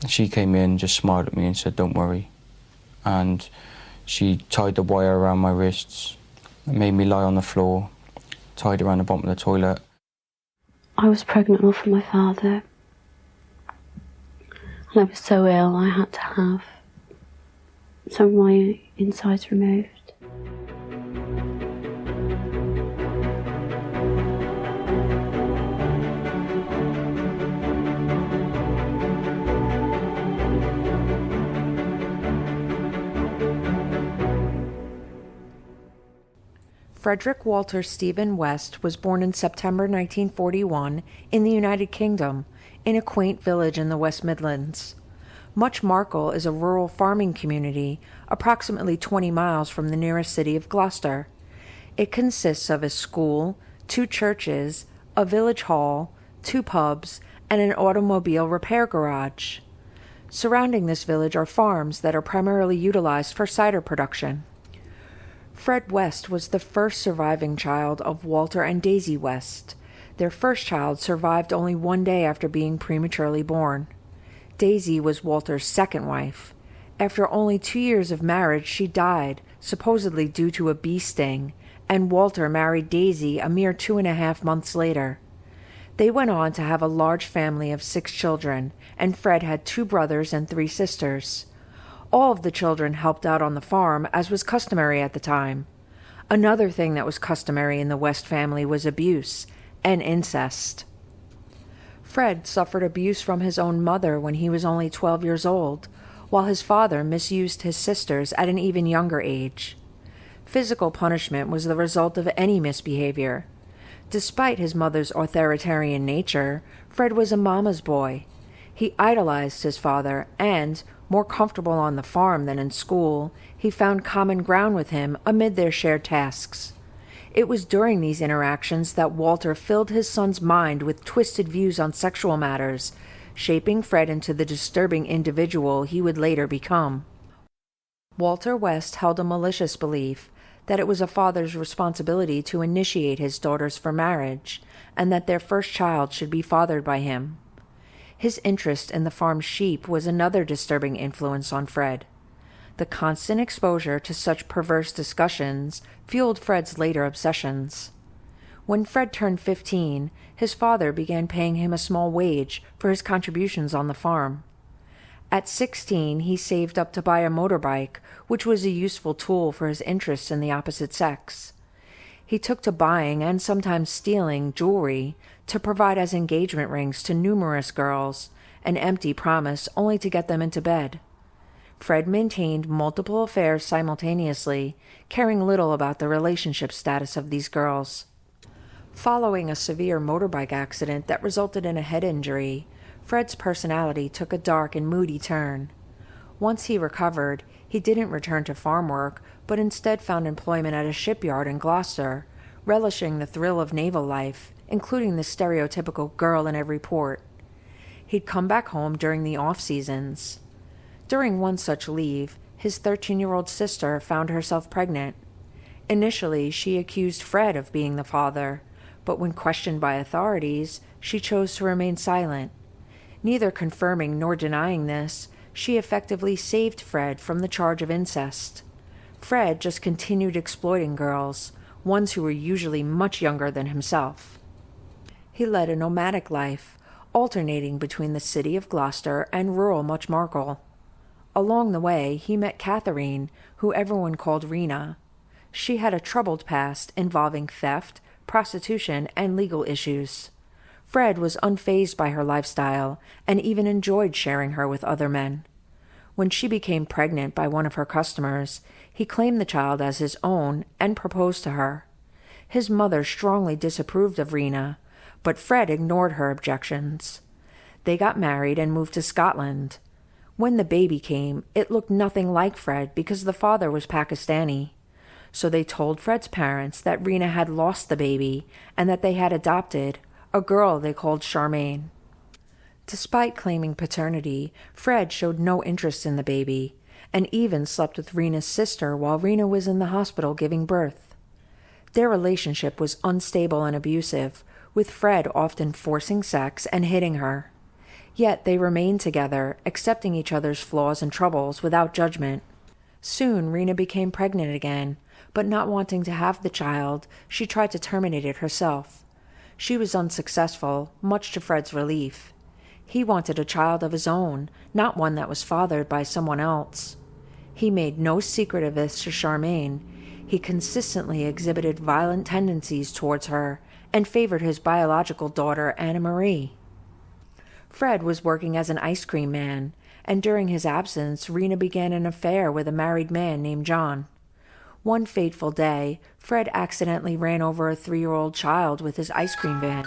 She came in, just smiled at me and said, "Don't worry." And she tied the wire around my wrists, made me lie on the floor, tied around the bottom of the toilet. I was pregnant off of my father. And I was so ill, I had to have some of my insides removed. Frederick Walter Stephen West was born in September 1941 in the United Kingdom, in a quaint village in the West Midlands. Much Marcle is a rural farming community approximately 20 miles from the nearest city of Gloucester. It consists of a school, 2 churches, a village hall, 2 pubs, and an automobile repair garage. Surrounding this village are farms that are primarily utilized for cider production. Fred West was the first surviving child of Walter and Daisy West. Their first child survived only 1 day after being prematurely born. Daisy was Walter's second wife. After only 2 years of marriage, she died, supposedly due to a bee sting, and Walter married Daisy a mere 2.5 months later. They went on to have a large family of 6 children, and Fred had 2 brothers and 3 sisters. All of the children helped out on the farm, as was customary at the time. Another thing that was customary in the West family was abuse and incest. Fred suffered abuse from his own mother when he was only 12 years old, while his father misused his sisters at an even younger age. Physical punishment was the result of any misbehavior. Despite his mother's authoritarian nature, Fred was a mama's boy. He idolized his father and, more comfortable on the farm than in school, he found common ground with him amid their shared tasks. It was during these interactions that Walter filled his son's mind with twisted views on sexual matters, shaping Fred into the disturbing individual he would later become. Walter West held a malicious belief that it was a father's responsibility to initiate his daughters for marriage, and that their first child should be fathered by him. His interest in the farm's sheep was another disturbing influence on Fred. The constant exposure to such perverse discussions fueled Fred's later obsessions. When Fred turned 15, his father began paying him a small wage for his contributions on the farm. At 16, he saved up to buy a motorbike, which was a useful tool for his interests in the opposite sex. He took to buying and sometimes stealing jewelry to provide as engagement rings to numerous girls, an empty promise only to get them into bed. Fred maintained multiple affairs simultaneously, caring little about the relationship status of these girls. Following a severe motorbike accident that resulted in a head injury, Fred's personality took a dark and moody turn. Once he recovered, he didn't return to farm work, but instead found employment at a shipyard in Gloucester, relishing the thrill of naval life, including the stereotypical girl in every port. He'd come back home during the off-seasons. During one such leave, his 13-year-old sister found herself pregnant. Initially, she accused Fred of being the father, but when questioned by authorities, she chose to remain silent. Neither confirming nor denying this, she effectively saved Fred from the charge of incest. Fred just continued exploiting girls, ones who were usually much younger than himself. He led a nomadic life, alternating between the city of Gloucester and rural Much Marcle. Along the way, he met Catherine, who everyone called Rena. She had a troubled past involving theft, prostitution, and legal issues. Fred was unfazed by her lifestyle and even enjoyed sharing her with other men. When she became pregnant by one of her customers, he claimed the child as his own and proposed to her. His mother strongly disapproved of Rena, but Fred ignored her objections. They got married and moved to Scotland. When the baby came, it looked nothing like Fred because the father was Pakistani. So they told Fred's parents that Rena had lost the baby and that they had adopted a girl they called Charmaine. Despite claiming paternity, Fred showed no interest in the baby and even slept with Rena's sister while Rena was in the hospital giving birth. Their relationship was unstable and abusive, with Fred often forcing sex and hitting her. Yet they remained together, accepting each other's flaws and troubles without judgment. Soon, Rena became pregnant again, but not wanting to have the child, she tried to terminate it herself. She was unsuccessful, much to Fred's relief. He wanted a child of his own, not one that was fathered by someone else. He made no secret of this to Charmaine. He consistently exhibited violent tendencies towards her and favored his biological daughter, Anna Marie. Fred was working as an ice cream man, and during his absence, Rena began an affair with a married man named John. One fateful day, Fred accidentally ran over a 3-year-old child with his ice cream van.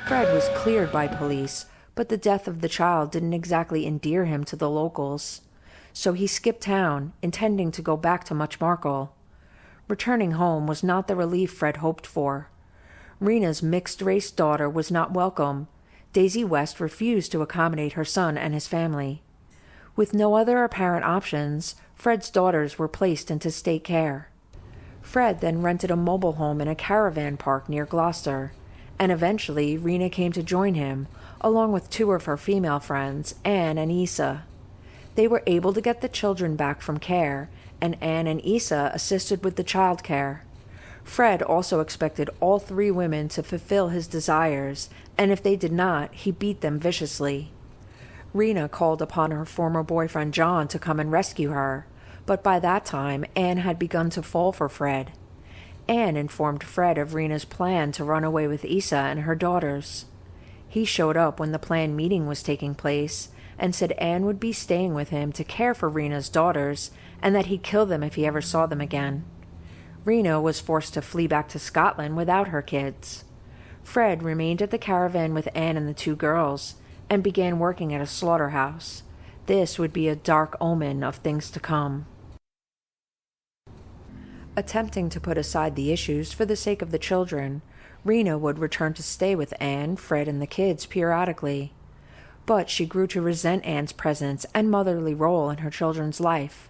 Fred was cleared by police, but the death of the child didn't exactly endear him to the locals. So he skipped town, intending to go back to Muchmarkel. Returning home was not the relief Fred hoped for. Rena's mixed-race daughter was not welcome. Daisy West refused to accommodate her son and his family. With no other apparent options, Fred's daughters were placed into state care. Fred then rented a mobile home in a caravan park near Gloucester, and eventually Rena came to join him, along with 2 of her female friends, Anne and Issa. They were able to get the children back from care, and Anne and Issa assisted with the child care. Fred also expected all 3 women to fulfill his desires, and if they did not, he beat them viciously. Rena called upon her former boyfriend John to come and rescue her, but by that time Anne had begun to fall for Fred. Anne informed Fred of Rena's plan to run away with Issa and her daughters. He showed up when the planned meeting was taking place and said Anne would be staying with him to care for Rena's daughters and that he'd kill them if he ever saw them again. Rena was forced to flee back to Scotland without her kids. Fred remained at the caravan with Anne and the 2 girls and began working at a slaughterhouse. This would be a dark omen of things to come. Attempting to put aside the issues for the sake of the children, Rena would return to stay with Anne, Fred, and the kids periodically. But she grew to resent Anne's presence and motherly role in her children's life.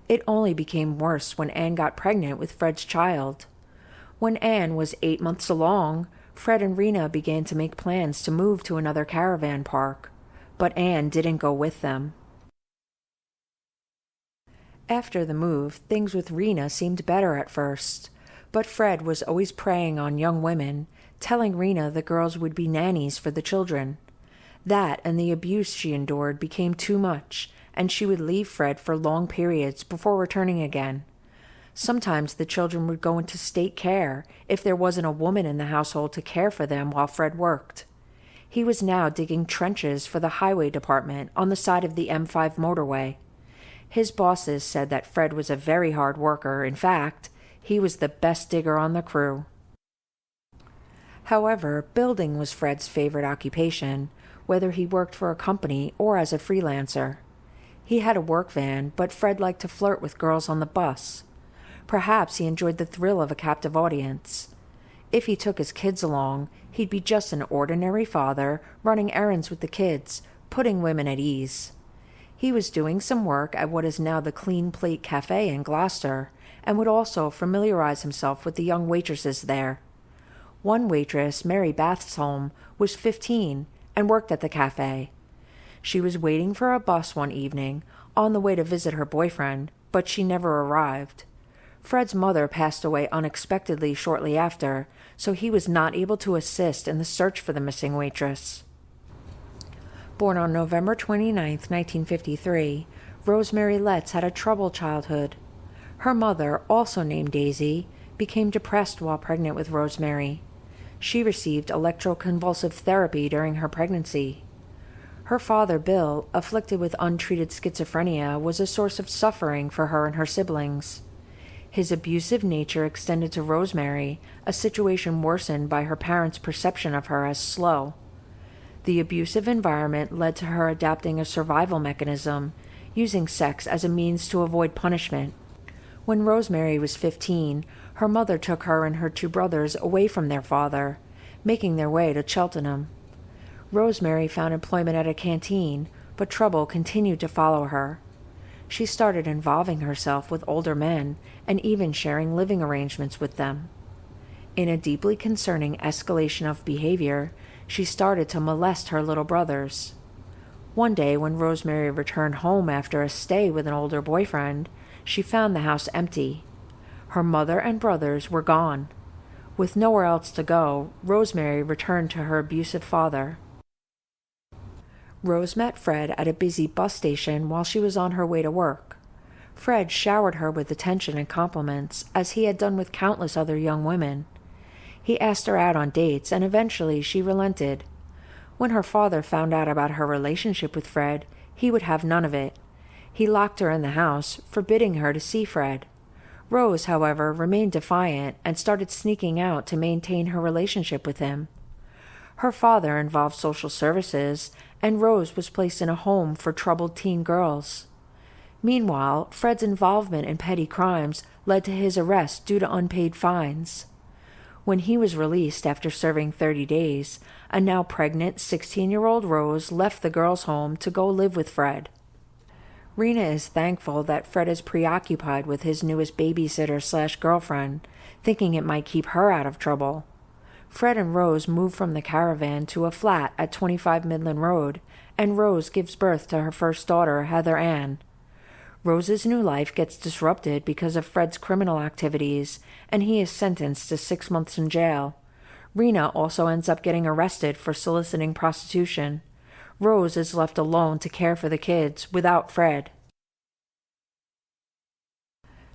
It only became worse when Anne got pregnant with Fred's child. When Anne was 8 months along, Fred and Rena began to make plans to move to another caravan park, but Anne didn't go with them. After the move, things with Rena seemed better at first, but Fred was always preying on young women, telling Rena the girls would be nannies for the children. That and the abuse she endured became too much, and she would leave Fred for long periods before returning again. Sometimes the children would go into state care if there wasn't a woman in the household to care for them while Fred worked. He was now digging trenches for the highway department on the side of the M5 motorway. His bosses said that Fred was a very hard worker. In fact, he was the best digger on the crew. However, building was Fred's favorite occupation, whether he worked for a company or as a freelancer. He had a work van, but Fred liked to flirt with girls on the bus. Perhaps he enjoyed the thrill of a captive audience. If he took his kids along, he'd be just an ordinary father, running errands with the kids, putting women at ease. He was doing some work at what is now the Clean Plate Cafe in Gloucester, and would also familiarize himself with the young waitresses there. One waitress, Mary Bathsholm, was 15 and worked at the cafe. She was waiting for a bus one evening, on the way to visit her boyfriend, but she never arrived. Fred's mother passed away unexpectedly shortly after, so he was not able to assist in the search for the missing waitress. Born on November 29, 1953, Rosemary Letts had a troubled childhood. Her mother, also named Daisy, became depressed while pregnant with Rosemary. She received electroconvulsive therapy during her pregnancy. Her father, Bill, afflicted with untreated schizophrenia, was a source of suffering for her and her siblings. His abusive nature extended to Rosemary, a situation worsened by her parents' perception of her as slow. The abusive environment led to her adapting a survival mechanism, using sex as a means to avoid punishment. When Rosemary was 15, her mother took her and her 2 brothers away from their father, making their way to Cheltenham. Rosemary found employment at a canteen, but trouble continued to follow her. She started involving herself with older men and even sharing living arrangements with them. In a deeply concerning escalation of behavior, she started to molest her little brothers. One day, when Rosemary returned home after a stay with an older boyfriend, she found the house empty. Her mother and brothers were gone. With nowhere else to go, Rosemary returned to her abusive father. Rose met Fred at a busy bus station while she was on her way to work. Fred showered her with attention and compliments, as he had done with countless other young women. He asked her out on dates, and eventually she relented. When her father found out about her relationship with Fred, he would have none of it. He locked her in the house, forbidding her to see Fred. Rose, however, remained defiant and started sneaking out to maintain her relationship with him. Her father involved social services, and Rose was placed in a home for troubled teen girls. Meanwhile, Fred's involvement in petty crimes led to his arrest due to unpaid fines. When he was released after serving 30 days, a now pregnant 16-year-old Rose left the girls' home to go live with Fred. Rena is thankful that Fred is preoccupied with his newest babysitter/girlfriend, thinking it might keep her out of trouble. Fred and Rose move from the caravan to a flat at 25 Midland Road, and Rose gives birth to her first daughter, Heather Ann. Rose's new life gets disrupted because of Fred's criminal activities, and he is sentenced to 6 months in jail. Rena also ends up getting arrested for soliciting prostitution. Rose is left alone to care for the kids without Fred.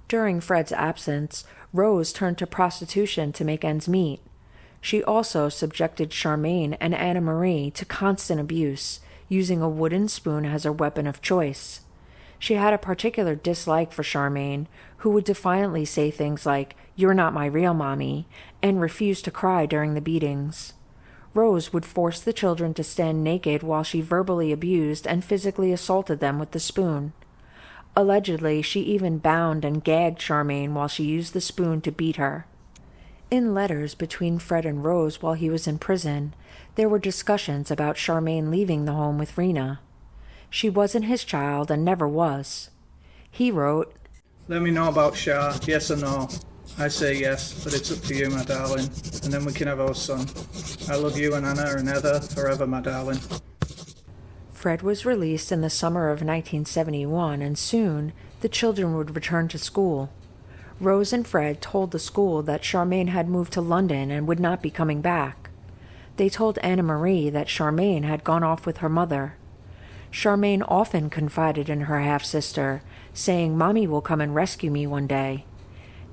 During Fred's absence, Rose turned to prostitution to make ends meet. She also subjected Charmaine and Anna Marie to constant abuse, using a wooden spoon as her weapon of choice. She had a particular dislike for Charmaine, who would defiantly say things like, "You're not my real mommy," and refuse to cry during the beatings. Rose would force the children to stand naked while she verbally abused and physically assaulted them with the spoon. Allegedly, she even bound and gagged Charmaine while she used the spoon to beat her. In letters between Fred and Rose while he was in prison, there were discussions about Charmaine leaving the home with Rena. She wasn't his child and never was. He wrote, "Let me know about Char, yes or no. I say yes, but it's up to you, my darling, and then we can have our son. I love you and Anna and Heather forever, my darling." Fred was released in the summer of 1971, and soon the children would return to school. Rose and Fred told the school that Charmaine had moved to London and would not be coming back. They told Anna Marie that Charmaine had gone off with her mother. Charmaine often confided in her half-sister, saying, "Mommy will come and rescue me one day."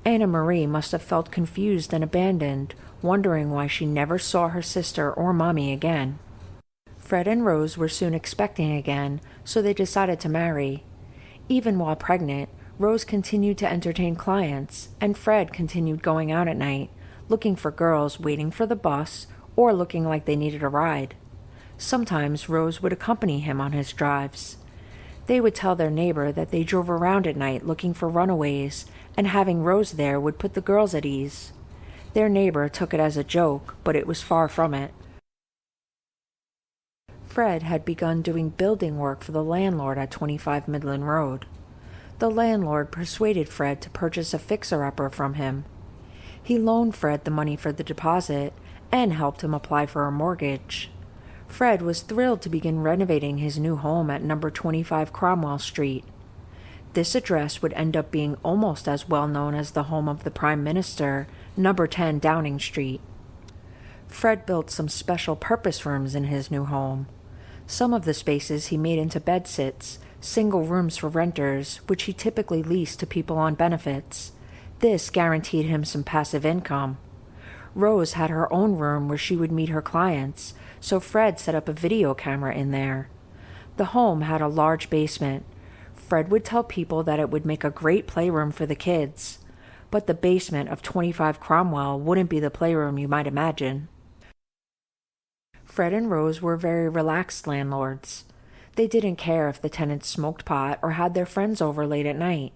Anna Marie must have felt confused and abandoned, wondering why she never saw her sister or Mommy again. Fred and Rose were soon expecting again, so they decided to marry. Even while pregnant, Rose continued to entertain clients, and Fred continued going out at night, looking for girls waiting for the bus or looking like they needed a ride. Sometimes Rose would accompany him on his drives. They would tell their neighbor that they drove around at night looking for runaways, and having Rose there would put the girls at ease. Their neighbor took it as a joke, but it was far from it. Fred had begun doing building work for the landlord at 25 Midland Road. The landlord persuaded Fred to purchase a fixer-upper from him. He loaned Fred the money for the deposit and helped him apply for a mortgage. Fred was thrilled to begin renovating his new home at number 25 Cromwell Street. This address would end up being almost as well known as the home of the Prime Minister, number 10 Downing Street. Fred built some special purpose rooms in his new home. Some of the spaces he made into bedsits, single rooms for renters, which he typically leased to people on benefits. This guaranteed him some passive income. Rose had her own room where she would meet her clients, so Fred set up a video camera in there. The home had a large basement. Fred would tell people that it would make a great playroom for the kids, but the basement of 25 Cromwell wouldn't be the playroom you might imagine. Fred and Rose were very relaxed landlords. They didn't care if the tenants smoked pot or had their friends over late at night.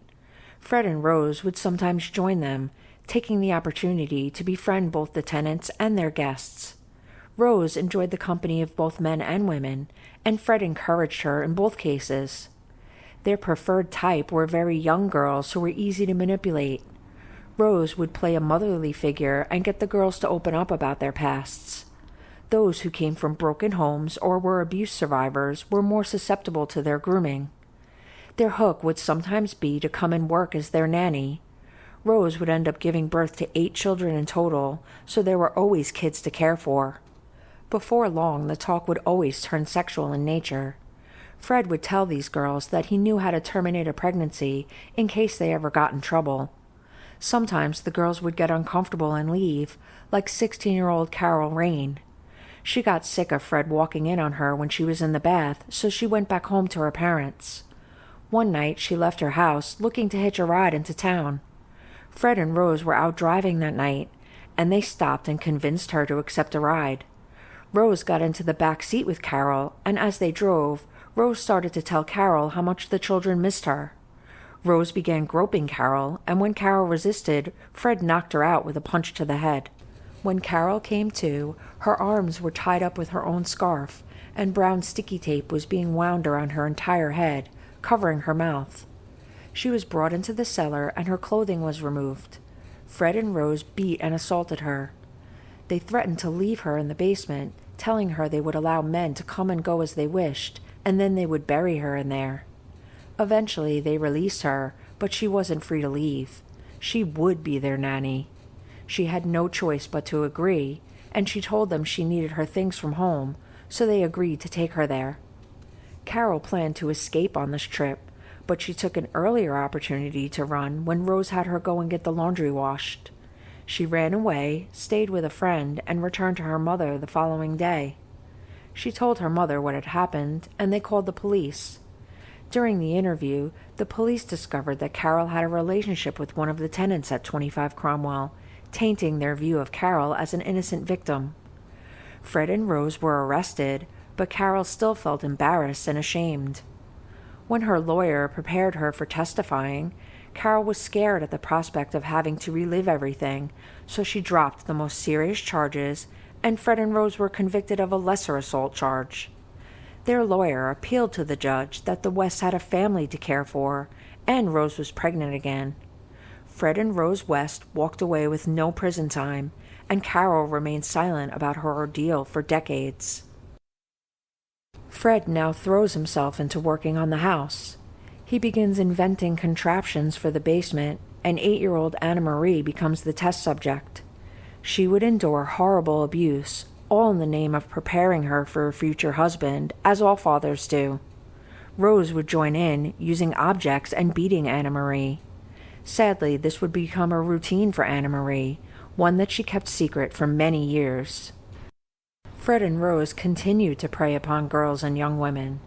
Fred and Rose would sometimes join them, taking the opportunity to befriend both the tenants and their guests. Rose enjoyed the company of both men and women, and Fred encouraged her in both cases. Their preferred type were very young girls who were easy to manipulate. Rose would play a motherly figure and get the girls to open up about their pasts. Those who came from broken homes or were abuse survivors were more susceptible to their grooming. Their hook would sometimes be to come and work as their nanny. Rose would end up giving birth to 8 children in total, so there were always kids to care for. Before long, the talk would always turn sexual in nature. Fred would tell these girls that he knew how to terminate a pregnancy in case they ever got in trouble. Sometimes the girls would get uncomfortable and leave, like 16-year-old Carol Rain. She got sick of Fred walking in on her when she was in the bath, so she went back home to her parents. One night she left her house looking to hitch a ride into town. Fred and Rose were out driving that night, and they stopped and convinced her to accept a ride. Rose got into the back seat with Carol, and as they drove, Rose started to tell Carol how much the children missed her. Rose began groping Carol, and when Carol resisted, Fred knocked her out with a punch to the head. When Carol came to, her arms were tied up with her own scarf, and brown sticky tape was being wound around her entire head, covering her mouth. She was brought into the cellar, and her clothing was removed. Fred and Rose beat and assaulted her. They threatened to leave her in the basement, telling her they would allow men to come and go as they wished, and then they would bury her in there. Eventually, they released her, but she wasn't free to leave. She would be their nanny. She had no choice but to agree, and she told them she needed her things from home, so they agreed to take her there. Carol planned to escape on this trip, but she took an earlier opportunity to run when Rose had her go and get the laundry washed. She ran away, stayed with a friend, and returned to her mother the following day. She told her mother what had happened, and they called the police. During the interview, the police discovered that Carol had a relationship with one of the tenants at 25 Cromwell, tainting their view of Carol as an innocent victim. Fred and Rose were arrested, but Carol still felt embarrassed and ashamed. When her lawyer prepared her for testifying, Carol was scared at the prospect of having to relive everything, so she dropped the most serious charges, and Fred and Rose were convicted of a lesser assault charge. Their lawyer appealed to the judge that the West had a family to care for, and Rose was pregnant again. Fred and Rose West walked away with no prison time, and Carol remained silent about her ordeal for decades. Fred now throws himself into working on the house. He begins inventing contraptions for the basement, and 8-year-old Anna Marie becomes the test subject. She would endure horrible abuse, all in the name of preparing her for a future husband, as all fathers do. Rose would join in, using objects and beating Anna Marie. Sadly, this would become a routine for Anna Marie, one that she kept secret for many years. Fred and Rose continued to prey upon girls and young women.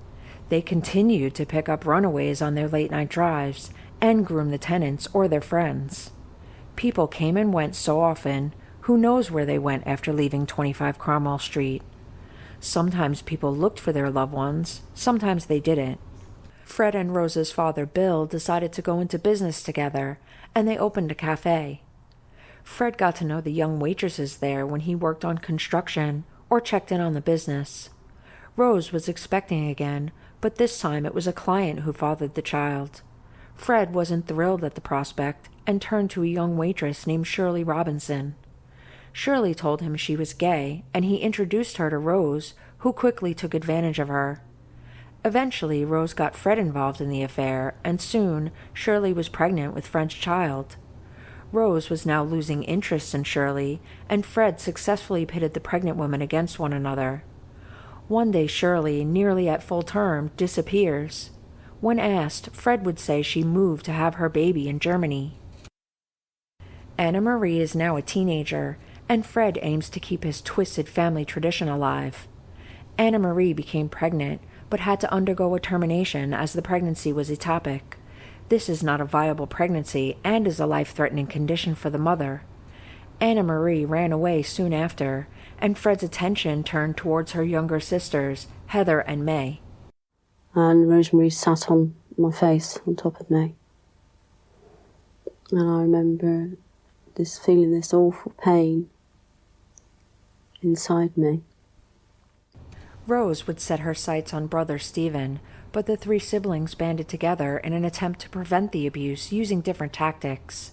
They continued to pick up runaways on their late-night drives and groom the tenants or their friends. People came and went so often, who knows where they went after leaving 25 Cromwell Street. Sometimes people looked for their loved ones, sometimes they didn't. Fred and Rose's father, Bill, decided to go into business together, and they opened a cafe. Fred got to know the young waitresses there when he worked on construction or checked in on the business. Rose was expecting again, but this time it was a client who fathered the child. Fred wasn't thrilled at the prospect and turned to a young waitress named Shirley Robinson. Shirley told him she was gay, and he introduced her to Rose, who quickly took advantage of her. Eventually, Rose got Fred involved in the affair, and soon Shirley was pregnant with Fred's child. Rose was now losing interest in Shirley, and Fred successfully pitted the pregnant women against one another. One day Shirley, nearly at full term, disappears. When asked, Fred would say she moved to have her baby in Germany. Anna Marie is now a teenager, and Fred aims to keep his twisted family tradition alive. Anna Marie became pregnant, but had to undergo a termination as the pregnancy was ectopic. This is not a viable pregnancy and is a life-threatening condition for the mother. Anna Marie ran away soon after, and Fred's attention turned towards her younger sisters, Heather and May. And Rosemary sat on my face, on top of me. And I remember feeling this awful pain inside me. Rose would set her sights on brother Stephen, but the three siblings banded together in an attempt to prevent the abuse using different tactics.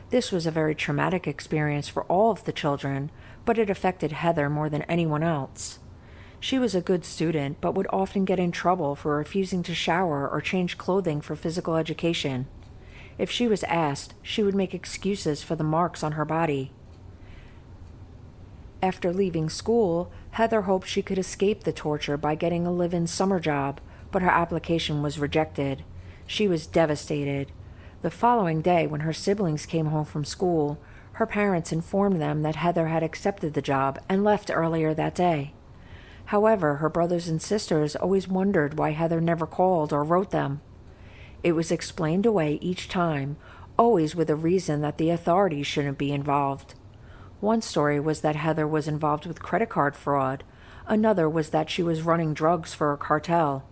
This was a very traumatic experience for all of the children, but it affected Heather more than anyone else. She was a good student, but would often get in trouble for refusing to shower or change clothing for physical education. If she was asked, she would make excuses for the marks on her body. After leaving school, Heather hoped she could escape the torture by getting a live-in summer job, but her application was rejected. She was devastated. The following day, when her siblings came home from school, her parents informed them that Heather had accepted the job and left earlier that day. However, her brothers and sisters always wondered why Heather never called or wrote them. It was explained away each time, always with a reason that the authorities shouldn't be involved. One story was that Heather was involved with credit card fraud. Another was that she was running drugs for a cartel.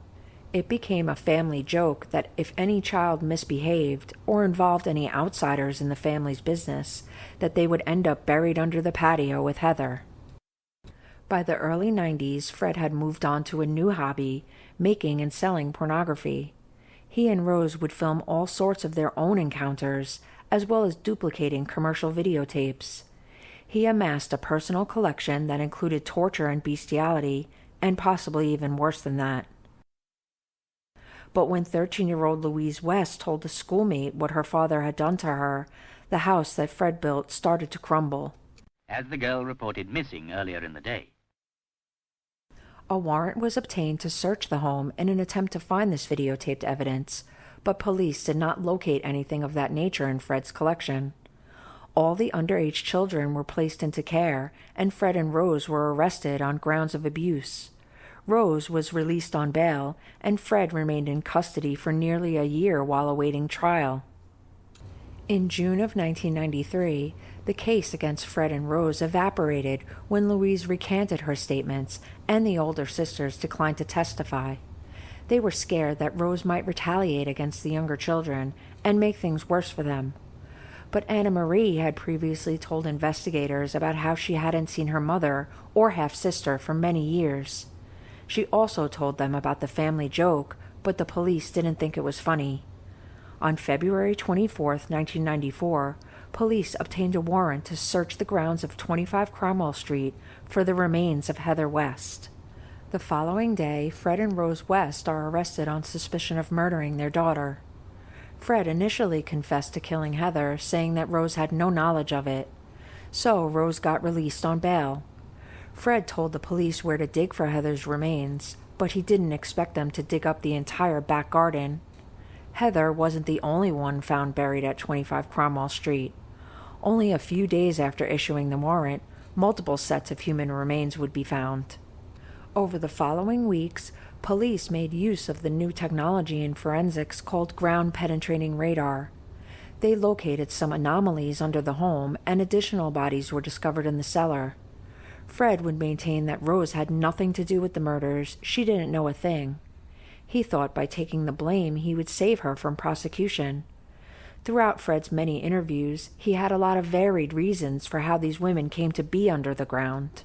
It became a family joke that if any child misbehaved or involved any outsiders in the family's business, that they would end up buried under the patio with Heather. By the early 90s, Fred had moved on to a new hobby, making and selling pornography. He and Rose would film all sorts of their own encounters, as well as duplicating commercial videotapes. He amassed a personal collection that included torture and bestiality, and possibly even worse than that. But when 13-year-old Louise West told a schoolmate what her father had done to her, the house that Fred built started to crumble. As the girl reported missing earlier in the day. A warrant was obtained to search the home in an attempt to find this videotaped evidence, but police did not locate anything of that nature in Fred's collection. All the underage children were placed into care, and Fred and Rose were arrested on grounds of abuse. Rose was released on bail, and Fred remained in custody for nearly a year while awaiting trial. In June of 1993, the case against Fred and Rose evaporated when Louise recanted her statements and the older sisters declined to testify. They were scared that Rose might retaliate against the younger children and make things worse for them. But Anna Marie had previously told investigators about how she hadn't seen her mother or half-sister for many years. She also told them about the family joke, but the police didn't think it was funny. On February 24, 1994, police obtained a warrant to search the grounds of 25 Cromwell Street for the remains of Heather West. The following day, Fred and Rose West are arrested on suspicion of murdering their daughter. Fred initially confessed to killing Heather, saying that Rose had no knowledge of it. So Rose got released on bail. Fred told the police where to dig for Heather's remains, but he didn't expect them to dig up the entire back garden. Heather wasn't the only one found buried at 25 Cromwell Street. Only a few days after issuing the warrant, multiple sets of human remains would be found. Over the following weeks, police made use of the new technology in forensics called ground-penetrating radar. They located some anomalies under the home, and additional bodies were discovered in the cellar. Fred would maintain that Rose had nothing to do with the murders. She didn't know a thing. He thought by taking the blame he would save her from prosecution. Throughout Fred's many interviews, he had a lot of varied reasons for how these women came to be under the ground.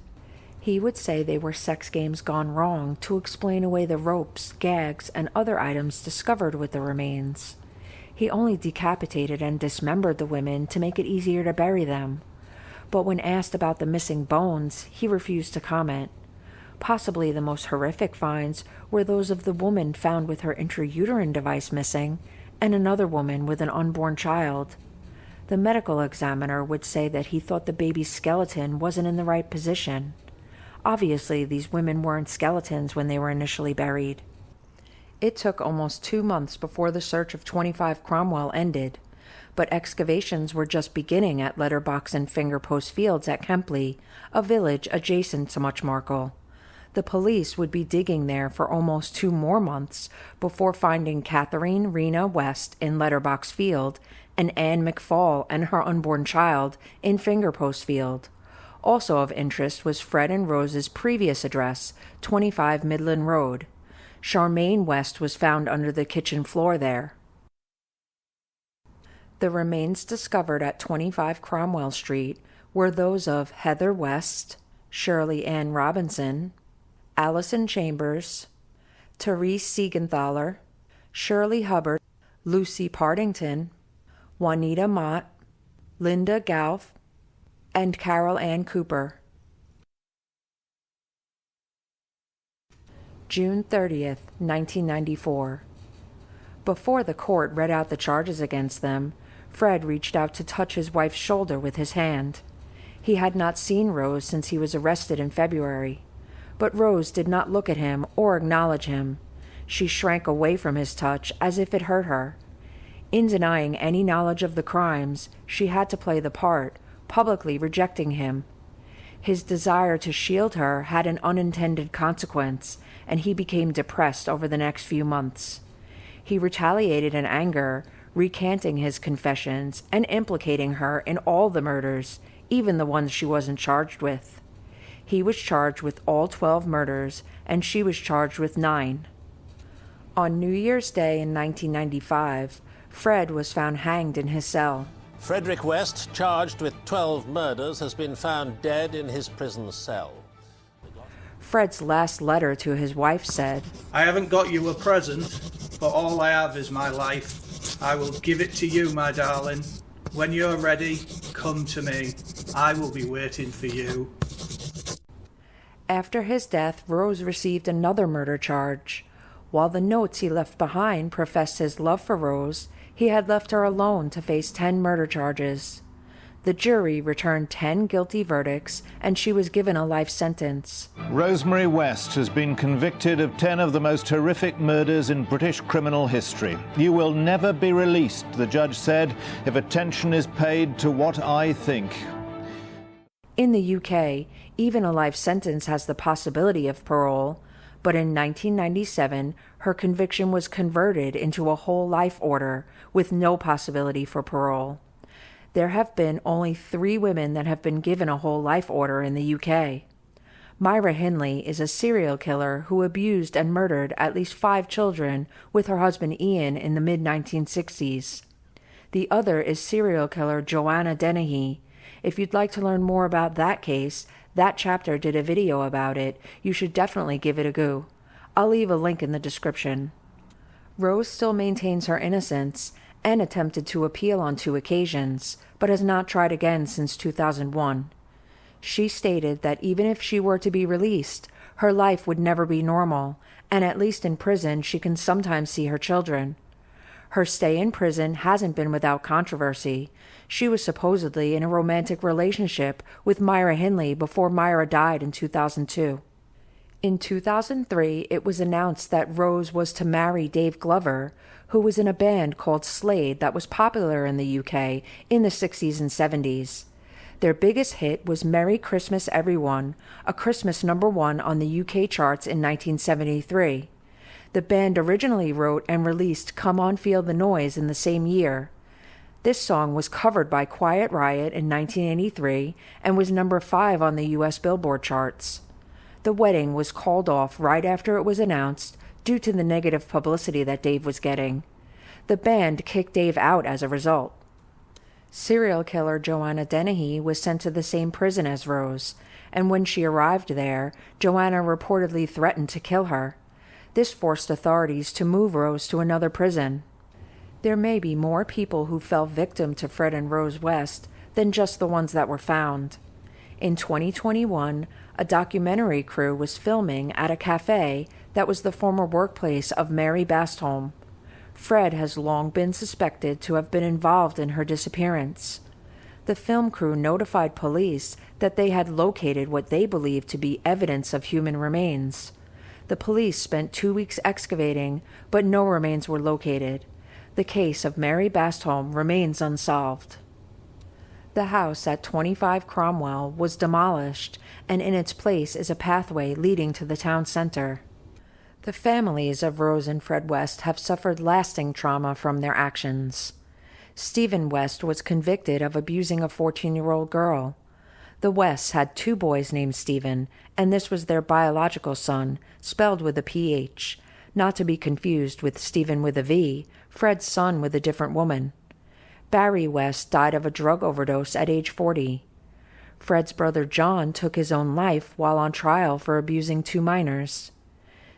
He would say they were sex games gone wrong to explain away the ropes, gags, and other items discovered with the remains. He only decapitated and dismembered the women to make it easier to bury them. But when asked about the missing bones, he refused to comment. Possibly the most horrific finds were those of the woman found with her intrauterine device missing, and another woman with an unborn child. The medical examiner would say that he thought the baby's skeleton wasn't in the right position. Obviously, these women weren't skeletons when they were initially buried. It took almost 2 months before the search of 25 Cromwell ended, but excavations were just beginning at Letterbox and Fingerpost Fields at Kempley, a village adjacent to Muchmarkel. The police would be digging there for almost 2 more months before finding Catherine Rena West in Letterbox Field and Anne McFall and her unborn child in Fingerpost Field. Also of interest was Fred and Rose's previous address, 25 Midland Road. Charmaine West was found under the kitchen floor there. The remains discovered at 25 Cromwell Street were those of Heather West, Shirley Ann Robinson, Allison Chambers, Therese Siegenthaler, Shirley Hubbard, Lucy Partington, Juanita Mott, Linda Gauff, and Carol Ann Cooper. June 30th, 1994. Before the court read out the charges against them, Fred reached out to touch his wife's shoulder with his hand. He had not seen Rose since he was arrested in February. But Rose did not look at him or acknowledge him. She shrank away from his touch as if it hurt her. In denying any knowledge of the crimes, she had to play the part, publicly rejecting him. His desire to shield her had an unintended consequence, and he became depressed over the next few months. He retaliated in anger, recanting his confessions and implicating her in all the murders, even the ones she wasn't charged with. He was charged with all 12 murders, and she was charged with 9. On New Year's Day in 1995, Fred was found hanged in his cell. Frederick West, charged with 12 murders, has been found dead in his prison cell. Fred's last letter to his wife said, I haven't got you a present, but all I have is my life. I will give it to you, my darling. When you're ready, come to me. I will be waiting for you. After his death, Rose received another murder charge. While the notes he left behind professed his love for Rose, he had left her alone to face 10 murder charges. The jury returned 10 guilty verdicts, and she was given a life sentence. Rosemary West has been convicted of 10 of the most horrific murders in British criminal history. You will never be released, the judge said, if attention is paid to what I think. In the UK, even a life sentence has the possibility of parole, but in 1997, her conviction was converted into a whole life order with no possibility for parole. There have been only 3 women that have been given a whole life order in the UK. Myra Hindley is a serial killer who abused and murdered at least 5 children with her husband Ian in the mid-1960s. The other is serial killer Joanna Dennehy. If you'd like to learn more about that case, that chapter did a video about it. You should definitely give it a go. I'll leave a link in the description. Rose still maintains her innocence and attempted to appeal on 2 occasions, but has not tried again since 2001. She stated that even if she were to be released, her life would never be normal, and at least in prison she can sometimes see her children. Her stay in prison hasn't been without controversy. She was supposedly in a romantic relationship with Myra Hindley before Myra died in 2002. In 2003, it was announced that Rose was to marry Dave Glover, who was in a band called Slade that was popular in the UK in the 60s and 70s. Their biggest hit was Merry Christmas Everyone, a Christmas #1 on the UK charts in 1973. The band originally wrote and released Come On Feel the Noise in the same year. This song was covered by Quiet Riot in 1983 and was #5 on the US Billboard charts. The wedding was called off right after it was announced due to the negative publicity that Dave was getting. The band kicked Dave out as a result. Serial killer Joanna Dennehy was sent to the same prison as Rose, and when she arrived there, Joanna reportedly threatened to kill her. This forced authorities to move Rose to another prison. There may be more people who fell victim to Fred and Rose West than just the ones that were found. In 2021, a documentary crew was filming at a cafe that was the former workplace of Mary Bastholm. Fred has long been suspected to have been involved in her disappearance. The film crew notified police that they had located what they believed to be evidence of human remains. The police spent 2 weeks excavating, but no remains were located. The case of Mary Bastholm remains unsolved. The house at 25 Cromwell was demolished, and in its place is a pathway leading to the town center. The families of Rose and Fred West have suffered lasting trauma from their actions. Stephen West was convicted of abusing a 14-year-old girl. The Wests had 2 boys named Stephen, and this was their biological son, spelled with a PH, not to be confused with Stephen with a V, Fred's son with a different woman. Barry West died of a drug overdose at age 40. Fred's brother John took his own life while on trial for abusing 2 minors.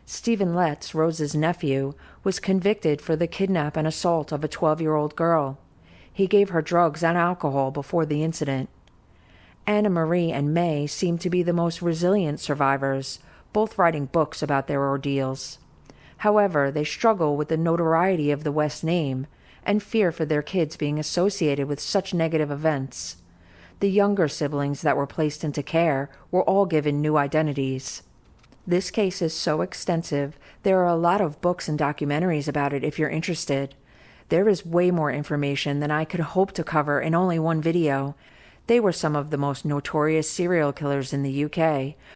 Stephen Letts, Rose's nephew, was convicted for the kidnap and assault of a 12-year-old girl. He gave her drugs and alcohol before the incident. Anna Marie and May seem to be the most resilient survivors, both writing books about their ordeals. However, they struggle with the notoriety of the West name and fear for their kids being associated with such negative events. The younger siblings that were placed into care were all given new identities. This case is so extensive, there are a lot of books and documentaries about it if you're interested. There is way more information than I could hope to cover in only one video. They were some of the most notorious serial killers in the UK,